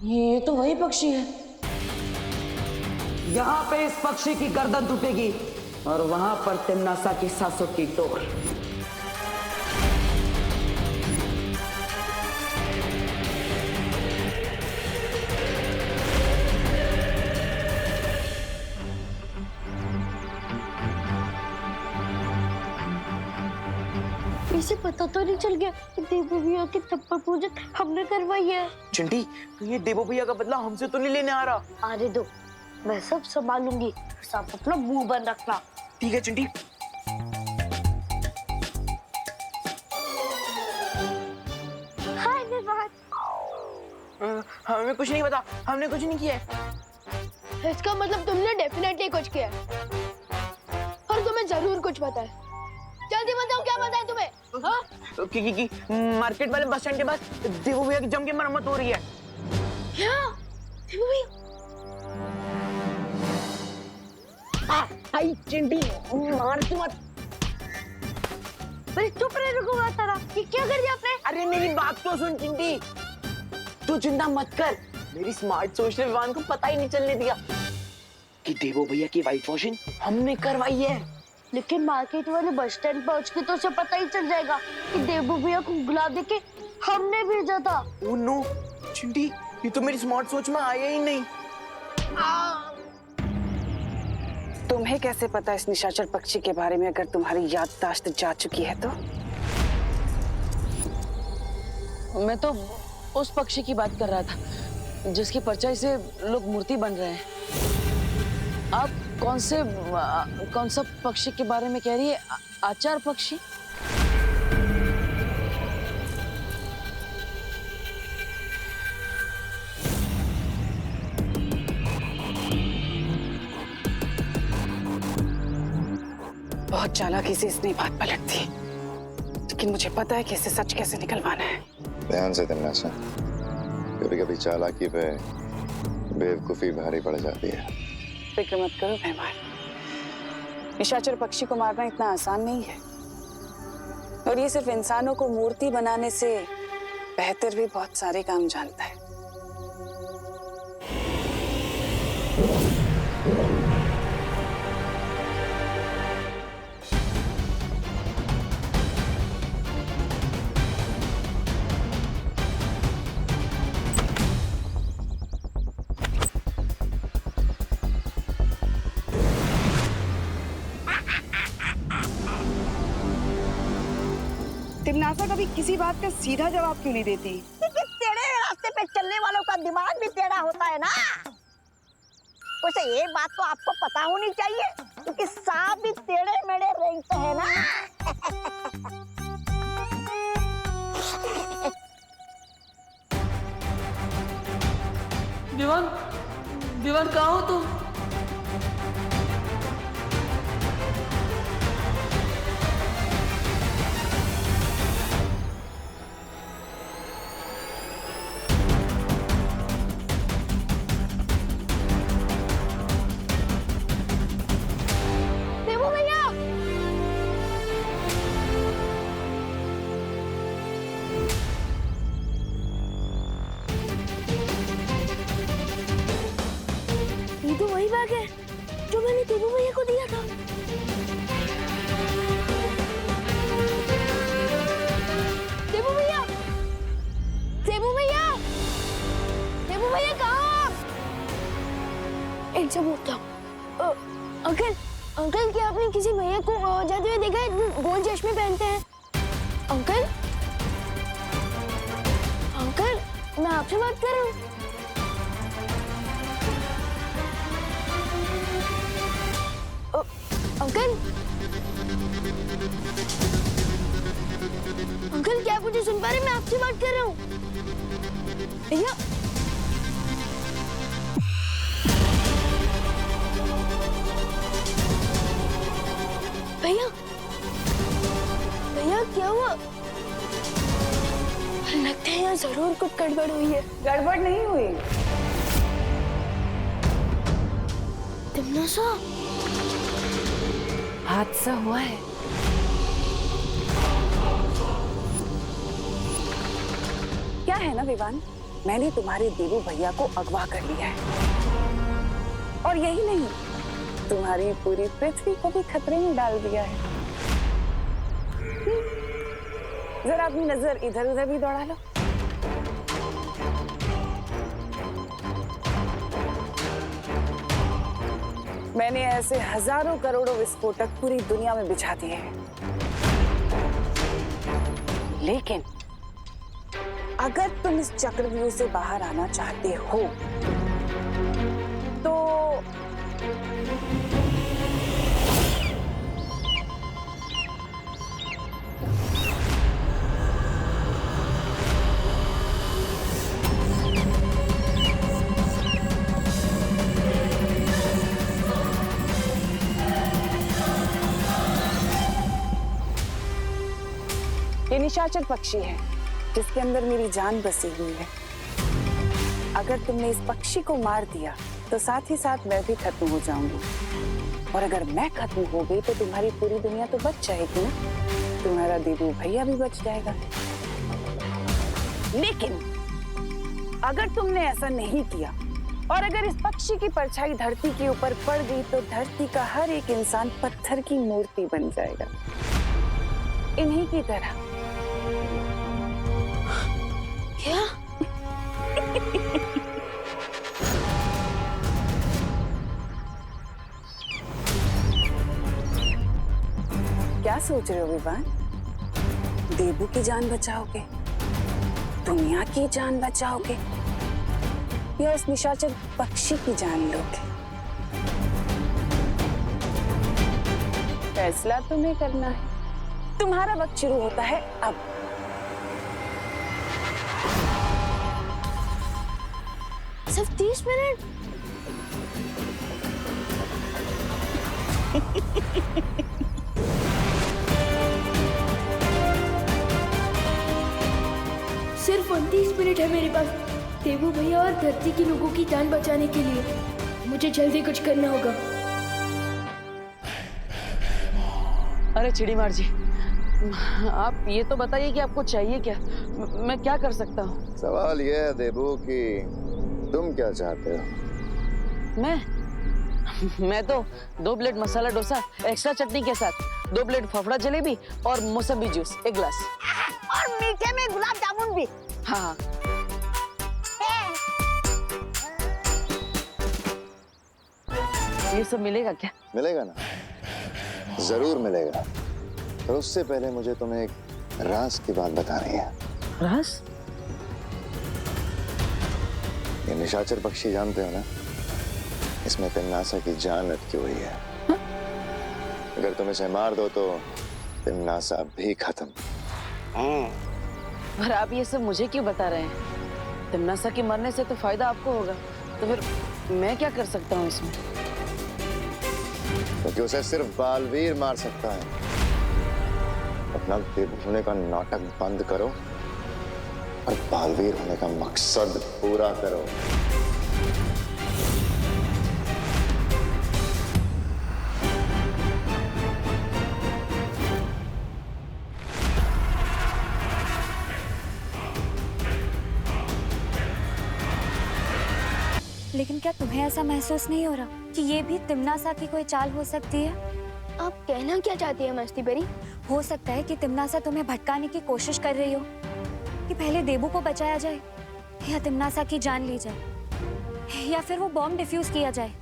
ये तो वही पक्षी है। यहाँ पे इस पक्षी की गर्दन टूटेगी और वहां पर तिमनासा की सांसों की डोर। इसे पता तो नहीं चल गया कि देवू भैया की थप्पड़ पूजन हमने करवाई है। चिंटी, तो ये देवू भैया का बदला हमसे तो नहीं लेने आ रहा। आने दो, मैं सब संभालूंगी। सब अपना मुंह बंद रखना। ठीक है चिंटी। हाय विवान। हमें कुछ नहीं पता, हमने कुछ नहीं किया है। इसका मतलब तुमने डेफिनेटली कुछ किया है और तुम्हें जरूर कुछ पता है। जल्दी बताओ क्या पता है तुम्हें? हाँ? की मार्केट वाले बस स्टैंड के पास देवू भैया की जम के मरम्मत हो रही है। क्या? देवू भैया? आई चिंटी, मार तू मत। अरे चुप रहे, रुको बात करा। ये क्या कर दिया आपने? अरे मेरी बात तो सुन चिंटी, तू चिंता मत कर। मेरी स्मार्ट सोच ने विवान को पता ही नहीं चलने दिया कि देवू भैया की वाइट वॉशिंग हमने करवाई है। लेकिन मार्केट वाले बस स्टैंड पहुंच के तो उसे पता ही चल जाएगा कि देवू भैया को गुलाब देके हमने भेजा था। ओह नो चिंटी, ये तो मेरी स्मार्ट सोच में आया ही नहीं। तुम्हें कैसे पता इस निशाचर पक्षी के बारे में, अगर तुम्हारी याददाश्त जा चुकी है तो? मैं तो उस पक्षी की बात कर रहा था जिसकी परछाई से लोग मूर्ति बन रहे हैं। आप कौन सा पक्षी के बारे में कह रही है? आचार पक्षी? बहुत चालाकी से इसने बात पलट दी, लेकिन मुझे पता है कि इसे सच कैसे निकलवाना है। ध्यान से तिमनासा, कभी कभी चालाकी पे बेवकूफी भारी पड़ जाती है। फिक्र मत करो मेहमान, निशाचर पक्षी को मारना इतना आसान नहीं है, और ये सिर्फ इंसानों को मूर्ति बनाने से बेहतर भी बहुत सारे काम जानता है। तिमनासा कभी किसी बात का सीधा जवाब क्यों नहीं देती? टेढ़े रास्ते पे चलने वालों का दिमाग भी टेढ़ा होता है ना। वैसे ये बात तो आपको पता होनी चाहिए क्योंकि सांप भी टेढ़े मेढ़े रेंगते हैं ना। विवान, विवान कहाँ हो तुम? देवू भैया! ये तो वही बैग है जो मैंने देवू भैया को दिया था। देवू भैया! देवू भैया! देवू भैया कहाँ? इनसे पूछता हूँ। अंकल, अंकल क्या आपने किसी भैया को जाते हुए देखा है? गोल चश्मे पहनते हैं। अंकल, अंकल मैं आपसे बात कर रहा हूँ। अंकल, अंकल क्या आप मुझे सुन पा रहे हैं? मैं आपसे बात कर रहा हूँ। भैया, भैया, भैया क्या हुआ? लगता है यहाँ जरूर कुछ गड़बड़ हुई है। गड़बड़ नहीं हुई। तिमनासा, हादसा हुआ है। क्या है ना विवान, मैंने तुम्हारे देवू भैया को अगवा कर लिया है। और यही नहीं, तुम्हारी पूरी पृथ्वी को भी खतरे में डाल दिया है। जरा अपनी नजर इधर उधर भी दौड़ा लो। मैंने ऐसे हजारों करोड़ों विस्फोटक पूरी दुनिया में बिछा दिए हैं, लेकिन अगर तुम इस चक्रव्यूह से बाहर आना चाहते हो तो ये निशाचर पक्षी है जिसके अंदर मेरी जान बसी हुई है। अगर तुमने इस पक्षी को मार दिया तो साथ ही साथ मैं भी खत्म हो जाऊंगी, और अगर मैं खत्म हो गई तो तुम्हारी पूरी दुनिया तो बच जाएगी ना, तुम्हारा देवू भैया भी बच जाएगा। लेकिन अगर तुमने ऐसा नहीं किया और अगर इस पक्षी की परछाई धरती के ऊपर पड़ गई तो धरती का हर एक इंसान पत्थर की मूर्ति बन जाएगा, इन्हीं की तरह। क्या? क्या सोच रहे हो विवान? देवू की जान बचाओगे, दुनिया की जान बचाओगे, या उस निशाचर पक्षी की जान लोगे? फैसला तुम्हें करना है। तुम्हारा वक्त शुरू होता है अब। सिर्फ 30 मिनट? सिर्फ 29 मिनट है मेरे पास देवू भैया और धरती के लोगों की जान बचाने के लिए। मुझे जल्दी कुछ करना होगा। अरे चिड़ीमार जी, आप ये तो बताइए कि आपको चाहिए क्या? मैं क्या कर सकता हूँ? सवाल यह है देबू कि तुम क्या चाहते हो? मैं तो 2 प्लेट मसाला डोसा एक्स्ट्रा चटनी के साथ, 2 प्लेट फाफड़ा जलेबी और मौसमी जूस 1 गिलास, और मीठे में गुलाब जामुन भी। हाँ। ये सब मिलेगा क्या? मिलेगा ना, जरूर मिलेगा। पर उससे पहले मुझे तुम्हें एक राज की बात बतानी है। राज? ये निशाचर पक्षी जानते हो ना, इसमें तिम्नासा की जान अटकी हुई है। हा? अगर तुम इसे मार दो तो तिम्नासा भी खत्म। पर आप ये सब मुझे क्यों बता रहे हैं? तिम्नासा के मरने से तो फायदा आपको होगा, तो फिर मैं क्या कर सकता हूँ इसमें? क्योंकि उसे सिर्फ बालवीर मार सकता है। अपना देव होने का नाटक बंद करो और बालवीर होने का मकसद पूरा करो। लेकिन क्या तुम्हें ऐसा महसूस नहीं हो रहा कि ये भी तिम्नासा की कोई चाल हो सकती है? आप कहना क्या चाहती है मस्ती बेरी? हो सकता है कि तिम्नासा तुम्हें भटकाने की कोशिश कर रही हो, कि पहले देबू को बचाया जाए या तिम्नासा की जान ली जाए, या फिर वो बॉम्ब डिफ्यूज किया जाए।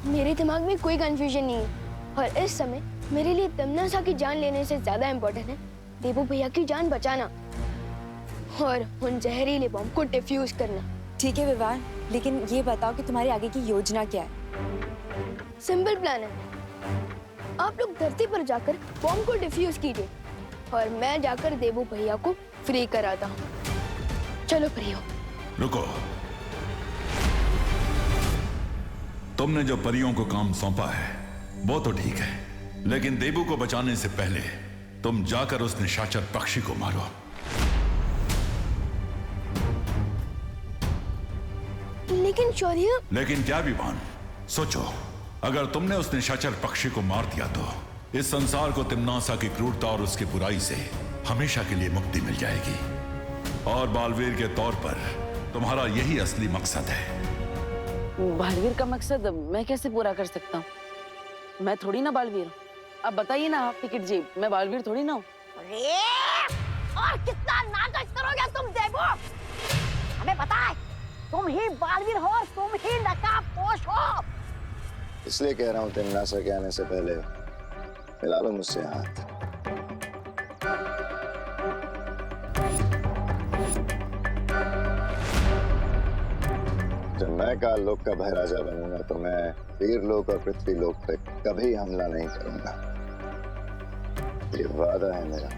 मेरे दिमाग में कोई कंफ्यूजन नहीं है, और इस समय मेरे लिए तिम्नासा की जान लेने से ज्यादा इम्पोर्टेंट है देवू भैया की जान बचाना और उन जहरीले बॉम्ब को डिफ्यूज करना। ठीक है विवान, लेकिन ये बताओ कि तुम्हारी आगे की योजना क्या है? सिंपल प्लान है। आप लोग धरती पर जाकर बॉम्ब को डिफ्यूज कीजिए और मैं जाकर देवू भैया को फ्री कराता हूँ। चलो फ्री हो। रुको, तुमने जो परियों को काम सौंपा है वो तो ठीक है, लेकिन देवू को बचाने से पहले तुम जाकर उस निशाचर पक्षी को मारो। लेकिन शौर्य। लेकिन क्या विवान? सोचो, अगर तुमने उस निशाचर पक्षी को मार दिया तो इस संसार को तिम्नासा की क्रूरता और उसकी बुराई से हमेशा के लिए मुक्ति मिल जाएगी, और बालवीर के तौर पर तुम्हारा यही असली मकसद है। बालवीर का मकसद मैं कैसे पूरा कर सकता हूँ? मैं थोड़ी ना बालवीर हूँ। अब बताइए ना आप टिकट जी, मैं बालवीर थोड़ी ना हूँ। अरे और कितना नाटक करोगे तुम देवो? हमें पता है तुम ही बालवीर हो और तुम ही नकाबपोश हो। इसलिए कह रहा हूँ तिम्नासा के आने से पहले मिला लो मुझसे हाथ। जब मैं काल लोक का भयराजा बनूंगा तो मैं वीर लोक और पृथ्वी लोक पे कभी हमला नहीं करूंगा। ये वादा है मेरा।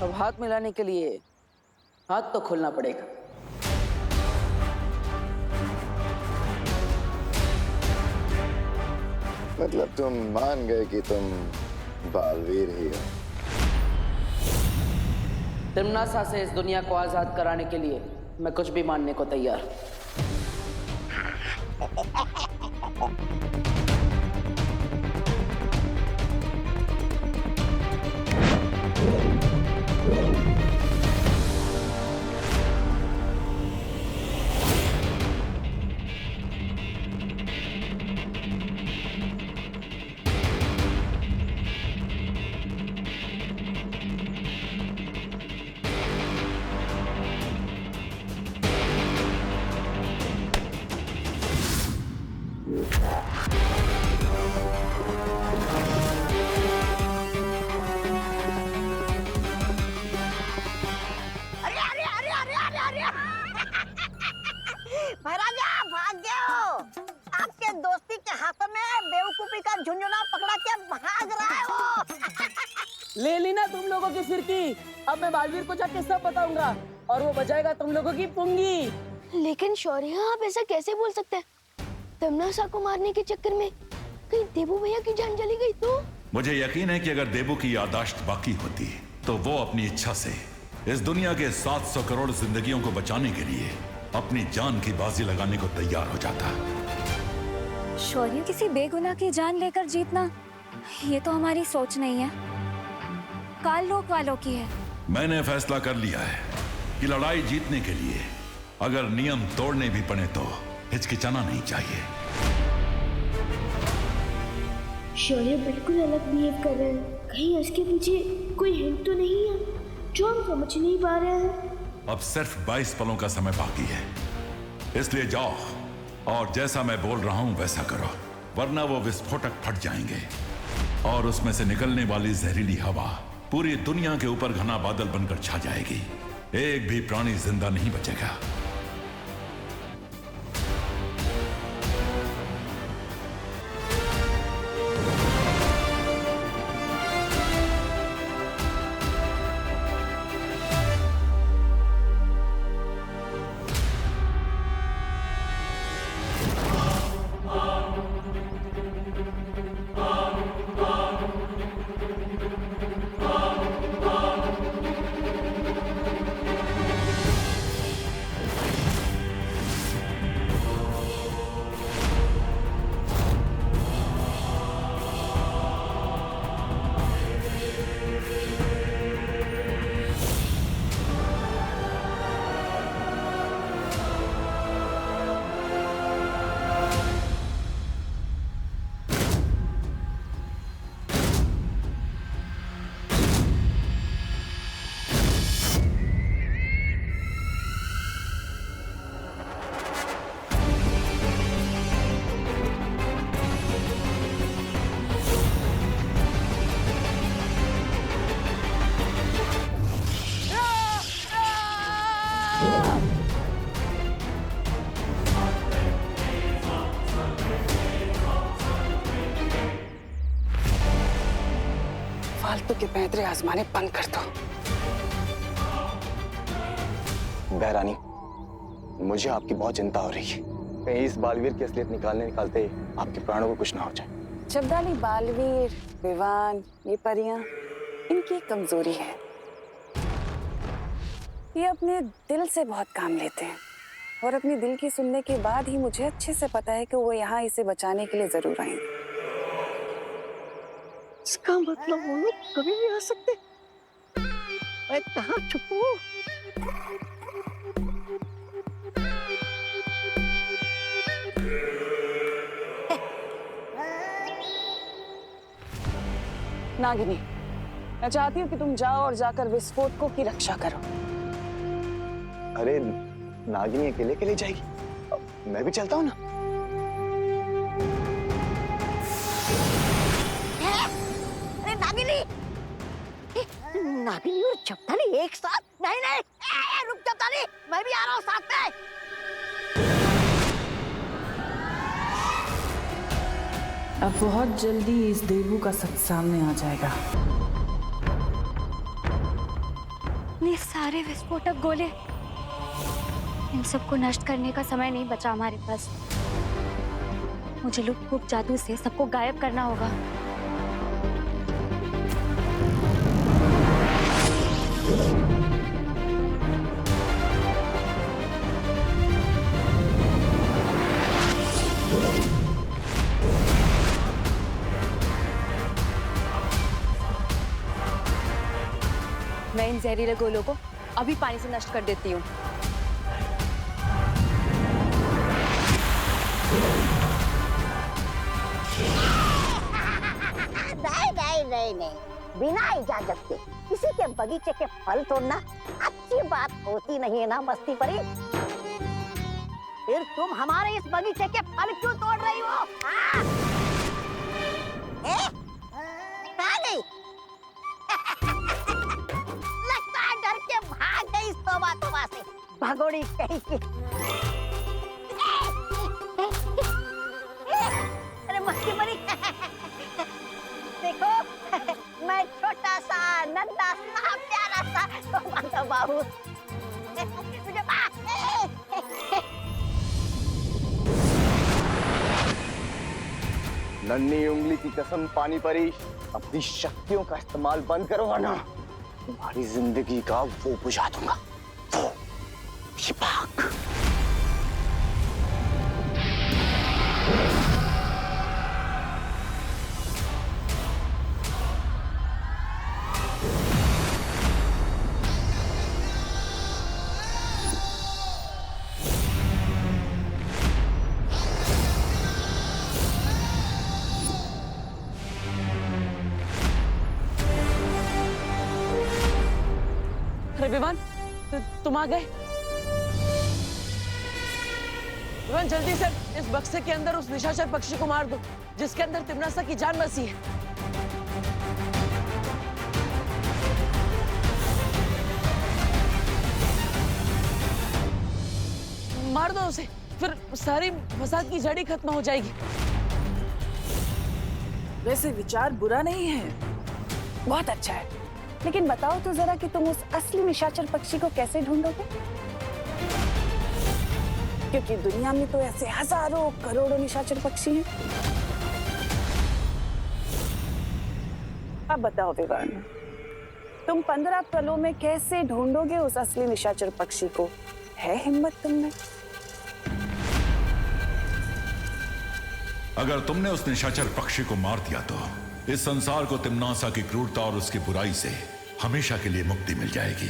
अब हाथ मिलाने के लिए हाथ तो खोलना पड़ेगा। मतलब तुम मान गए कि तुम बालवीर ही हो? तिम्नासा से इस दुनिया को आजाद कराने के लिए मैं कुछ भी मानने को तैयार। महाराजा भाग गए हो। आपके दोस्ती के हाथों में बेवकूफी का झुंझुना पकड़ा के भाग रहे हो। ले ली ना तुम लोगों की फिरकी। अब मैं बालवीर को जाके सब बताऊंगा और वो बजाएगा तुम लोगों की पुंगी। लेकिन शौर्य, आप ऐसा कैसे बोल सकते हैं? तिम्नासा को मारने के चक्कर में कहीं देबू भैया की जान चली गई तो? मुझे यकीन है कि अगर देबू की याददाश्त बाकी होती तो वो अपनी इच्छा से इस दुनिया के 700 करोड़ जिंदगियों को बचाने के लिए अपनी जान की बाजी लगाने को तैयार हो जाता। शौर्य, किसी बेगुनाह की जान लेकर जीतना ये तो हमारी सोच नहीं है, काल लोक वालों की है। मैंने फैसला कर लिया है कि लड़ाई जीतने के लिए अगर नियम तोड़ने भी पड़े तो हिचकिचाना नहीं चाहिए। शौर्य बिल्कुल अलग बिहेव कर रहे हैं। कहीं इसके पीछे कोई हिंट तो नहीं है जो हम समझ नहीं पा रहे हैं? अब सिर्फ 22 पलों का समय बाकी है, इसलिए जाओ और जैसा मैं बोल रहा हूं वैसा करो, वरना वो विस्फोटक फट जाएंगे और उसमें से निकलने वाली जहरीली हवा पूरी दुनिया के ऊपर घना बादल बनकर छा जाएगी। एक भी प्राणी जिंदा नहीं बचेगा। फालतू के पैंतरे आजमाने बंद कर दो। बहरानी, मुझे आपकी बहुत चिंता हो रही है। कहीं इस बालवीर की असलियत निकालते ही आपके प्राणों को कुछ ना हो जाए। शब्दाली, बालवीर, विवान, ये परियां, इनकी एक कमजोरी है, ये अपने दिल से बहुत काम लेते हैं। और अपनी दिल की सुनने के बाद ही मुझे अच्छे से पता है कि वो यहाँ इसे बचाने के लिए जरूर आएंगे। इसका मतलब वो लोग कभी भी आ सकते। मैं कहाँ छुपू? नागिनी, मैं चाहती हूँ कि तुम जाओ और जाकर विस्फोटकों की रक्षा करो। अरे नागिनी अकेले के लिए जाएगी, मैं भी चलता हूँ ना। अरे नागिनी, नागिनी और चपताली एक साथ? नहीं नहीं, रुक चपताली, मैं भी आ रहा हूँ साथ में। अब बहुत जल्दी इस देवू का सच सामने आ जाएगा। ये सारे विस्फोटक गोले, इन सबको नष्ट करने का समय नहीं बचा हमारे पास। मुझे लुक जादू से सबको गायब करना होगा। मैं इन जहरीले गोलों को अभी पानी से नष्ट कर देती हूँ। नहीं, बिना इजाजत के किसी के बगीचे के फल तोड़ना अच्छी बात होती नहीं है ना मस्ती परी। फिर तुम हमारे इस बगीचे के फल क्यों तोड़ रही हो? कहाँ गई? लगता है डर के भाग गई तौबा तौबा से, भगोड़ी कहीं की। अरे मस्ती परी, देखो मैं छोटा सा नन्हा सा प्यारा सा बाबू, मुझे नन्ही उंगली की कसम पानी परी, अपनी शक्तियों का इस्तेमाल बंद करो वरना तुम्हारी जिंदगी का वो बुझा दूंगा। वो शिपाक। अरे विवान, तुम आ गए? विवान जल्दी से इस बक्से के अंदर उस निशाचर पक्षी को मार दो जिसके अंदर तिमनासा की जान बसी है। मार दो उसे, फिर सारी फसाद की जड़ी खत्म हो जाएगी। वैसे विचार बुरा नहीं है, बहुत अच्छा है, लेकिन बताओ तो जरा कि तुम उस असली निशाचर पक्षी को कैसे ढूंढोगे? क्योंकि दुनिया में तो ऐसे हजारों करोड़ों निशाचर पक्षी हैं। अब बताओ विवान, तुम 15 पलों में कैसे ढूंढोगे उस असली निशाचर पक्षी को? है हिम्मत तुम में? अगर तुमने उस निशाचर पक्षी को मार दिया तो इस संसार को तिमनासा की क्रूरता और उसकी बुराई से हमेशा के लिए मुक्ति मिल जाएगी।